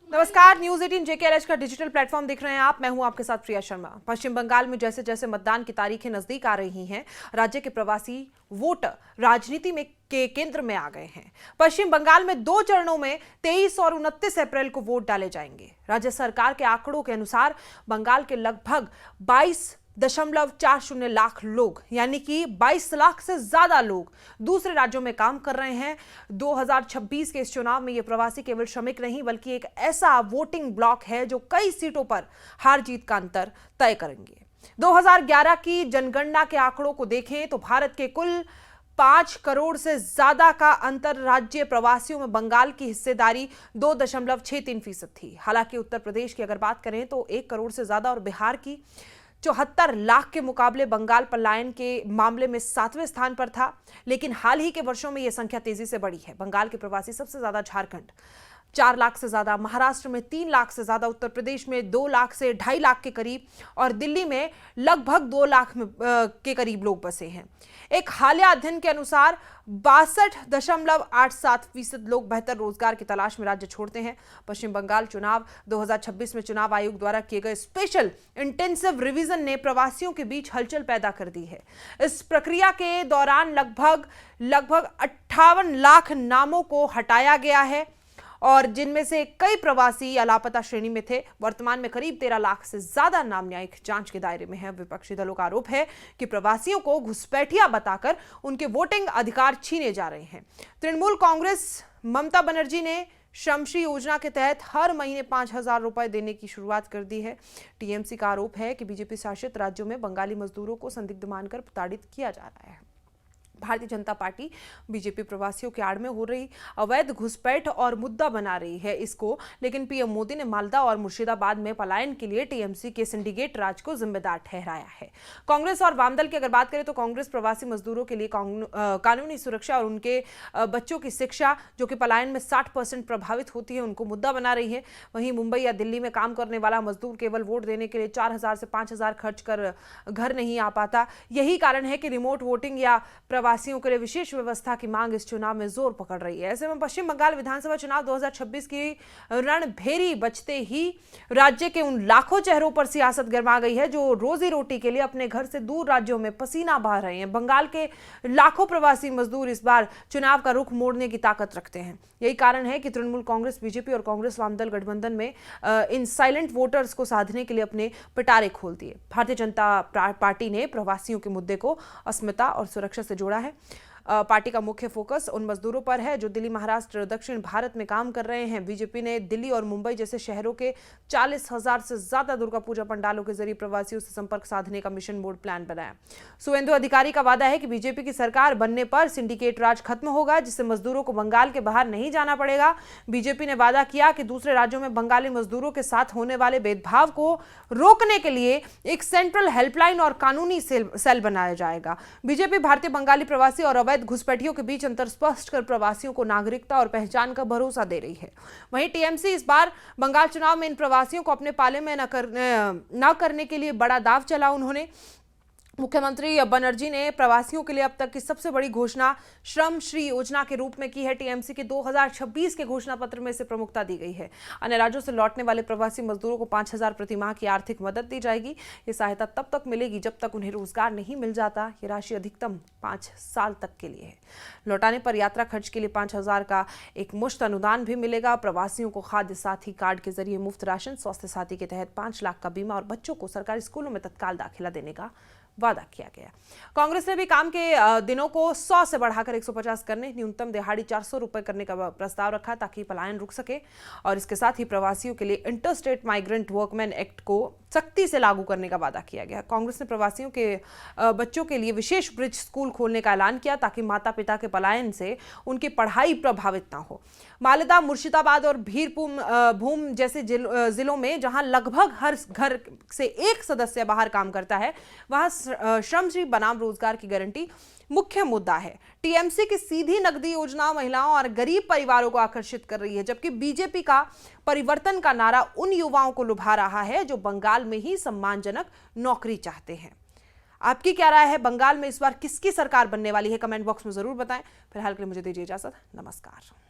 नमस्कार, news 18 JKLH का digital platform देख रहे हैं आप। मैं हूं आपके साथ प्रिया शर्मा। पश्चिम बंगाल में जैसे जैसे मतदान की तारीखें नजदीक आ रही हैं, राज्य के प्रवासी वोटर राजनीति में के केंद्र में आ गए हैं। पश्चिम बंगाल में 2 चरणों में 23 और 29 अप्रैल को वोट डाले जाएंगे। राज्य सरकार के आंकड़ों के अनुसार बंगाल के लगभग 22.40 लाख लोग, यानी कि 22 लाख से ज्यादा लोग दूसरे राज्यों में काम कर रहे हैं। 2026 के इस चुनाव में ये प्रवासी केवल श्रमिक नहीं बल्कि एक ऐसा वोटिंग ब्लॉक है जो कई सीटों पर हार जीत का अंतर तय करेंगे। 2011 की जनगणना के आंकड़ों को देखें तो भारत के कुल 5 करोड़ से ज्यादा का अंतरराज्यीय प्रवासियों में बंगाल की हिस्सेदारी 2.63% थी। हालांकि उत्तर प्रदेश की अगर बात करें तो 1 करोड़ से ज्यादा और बिहार की 74 लाख के मुकाबले बंगाल पलायन के मामले में 7वें स्थान पर था। लेकिन हाल ही के वर्षों में यह संख्या तेजी से बढ़ी है। बंगाल के प्रवासी सबसे ज्यादा झारखंड 4 लाख से ज्यादा, महाराष्ट्र में 3 लाख से ज्यादा, उत्तर प्रदेश में 2 लाख से 2.5 लाख के करीब और दिल्ली में लगभग 2 लाख के करीब लोग बसे हैं। एक हालिया अध्ययन के अनुसार 62.87% लोग बेहतर रोजगार की तलाश में राज्य छोड़ते हैं। पश्चिम बंगाल चुनाव 2026 में चुनाव आयोग द्वारा किए गए स्पेशल इंटेंसिव रिवीजन ने प्रवासियों के बीच हलचल पैदा कर दी है। इस प्रक्रिया के दौरान लगभग 58 लाख नामों को हटाया गया है और जिनमें से कई प्रवासी या लापता श्रेणी में थे। वर्तमान में करीब 13 लाख से ज्यादा नाम न्यायिक जांच के दायरे में है। विपक्षी दलों का आरोप है कि प्रवासियों को घुसपैठिया बताकर उनके वोटिंग अधिकार छीने जा रहे हैं। तृणमूल कांग्रेस ममता बनर्जी ने श्रमश्री योजना के तहत हर महीने 5,000 रुपए देने की शुरुआत कर दी है। टीएमसी का आरोप है कि बीजेपी शासित राज्यों में बंगाली मजदूरों को संदिग्ध मानकर प्रताड़ित किया जा रहा है। भारतीय जनता पार्टी बीजेपी प्रवासियों के आड़ में हो रही अवैध घुसपैठ और मुद्दा बना रही है इसको, लेकिन पीएम मोदी ने मालदा और मुर्शिदाबाद में पलायन के लिए टीएमसी के सिंडिकेट राज को जिम्मेदार ठहराया है। कांग्रेस और वामदल की अगर बात करें तो कांग्रेस प्रवासी मजदूरों के लिए कानूनी सुरक्षा और उनके बच्चों की शिक्षा जो कि पलायन में 60% प्रभावित होती है उनको मुद्दा बना रही है। वहीं मुंबई या दिल्ली में काम करने वाला मजदूर केवल वोट देने के लिए 4,000 से 5,000 खर्च कर घर नहीं आ पाता। यही कारण है कि रिमोट वोटिंग या प्रवासियों के लिए विशेष व्यवस्था की मांग इस चुनाव में जोर पकड़ रही है। ऐसे में पश्चिम बंगाल विधानसभा चुनाव 2026 की रणभेरी बजते ही राज्य के उन लाखों चेहरों पर सियासत गरमा गई है जो रोजी रोटी के लिए अपने घर से दूर राज्यों में पसीना बहा रहे हैं। बंगाल के लाखों प्रवासी मजदूर इस बार चुनाव का रुख मोड़ने की ताकत रखते हैं। यही कारण है कि तृणमूल कांग्रेस, बीजेपी और कांग्रेस वामदल गठबंधन में इन साइलेंट वोटर्स को साधने के लिए अपने पिटारे खोल दिए। भारतीय जनता पार्टी ने प्रवासियों के मुद्दे को अस्मिता और सुरक्षा से जोड़ा है। पार्टी का मुख्य फोकस उन मजदूरों पर है जो दिल्ली, महाराष्ट्र, दक्षिण भारत में काम कर रहे हैं। बीजेपी ने दिल्ली और मुंबई जैसे शहरों के 40,000 से ज्यादा दुर्गा पूजा पंडालों के जरिए प्रवासियों से संपर्क साधने का मिशन मोड प्लान बनाया। सुवेंदु अधिकारी का वादा है कि बीजेपी की सरकार बनने पर सिंडिकेट राज खत्म होगा, जिससे मजदूरों को बंगाल के बाहर नहीं जाना पड़ेगा। बीजेपी ने वादा किया कि दूसरे राज्यों में बंगाली मजदूरों के साथ होने वाले भेदभाव को रोकने के लिए एक सेंट्रल हेल्पलाइन और कानूनी सेल बनाया जाएगा। बीजेपी भारतीय बंगाली प्रवासी और अवैध घुसपैठियों के बीच अंतर स्पष्ट कर प्रवासियों को नागरिकता और पहचान का भरोसा दे रही है। वहीं टीएमसी इस बार बंगाल चुनाव में इन प्रवासियों को अपने पाले में न करने के लिए बड़ा दांव चला। उन्होंने मुख्यमंत्री बनर्जी ने प्रवासियों के लिए अब तक की सबसे बड़ी घोषणा श्रमश्री योजना के रूप में की है। टीएमसी के 2026 के घोषणा पत्र में इसे प्रमुखता दी गई है। अन्य राज्यों से लौटने वाले प्रवासी मजदूरों को 5,000 प्रति माह की आर्थिक मदद दी जाएगी। ये सहायता तब तक मिलेगी जब तक उन्हें रोजगार नहीं मिल जाता। ये राशि अधिकतम 5 साल तक के लिए है। लौटाने पर यात्रा खर्च के लिए 5,000 का एक मुश्त अनुदान भी मिलेगा। प्रवासियों को खाद्य साथी कार्ड के जरिए मुफ्त राशन, स्वास्थ्य साथी के तहत 5 लाख का बीमा और बच्चों को सरकारी स्कूलों में तत्काल दाखिला देने का वादा किया गया। कांग्रेस ने भी काम के दिनों को 100 से बढ़ाकर 150 करने, न्यूनतम दिहाड़ी 400 रुपए करने का प्रस्ताव रखा ताकि पलायन रुक सके। और इसके साथ ही प्रवासियों के लिए इंटरस्टेट माइग्रेंट वर्कमैन एक्ट को सख्ती से लागू करने का वादा किया गया। कांग्रेस ने प्रवासियों के बच्चों के लिए विशेष ब्रिज स्कूल खोलने का ऐलान किया ताकि माता पिता के पलायन से उनकी पढ़ाई प्रभावित ना हो। मालदा, मुर्शिदाबाद और भूम जैसे जिलों में जहां लगभग हर घर से एक सदस्य बाहर काम करता है, वहां श्रमश्री बनाम रोजगार की गारंटी मुख्य मुद्दा है। टीएमसी की सीधी नकदी योजना महिलाओं और गरीब परिवारों को आकर्षित कर रही है, जबकि बीजेपी का परिवर्तन का नारा उन युवाओं को लुभा रहा है जो बंगाल में ही सम्मानजनक नौकरी चाहते हैं। आपकी क्या राय है? बंगाल में इस बार किसकी सरकार बनने वाली है? कमेंट बॉक्स में जरूर बताएं। फिलहाल के लिए मुझे दीजिए इजाजत। नमस्कार।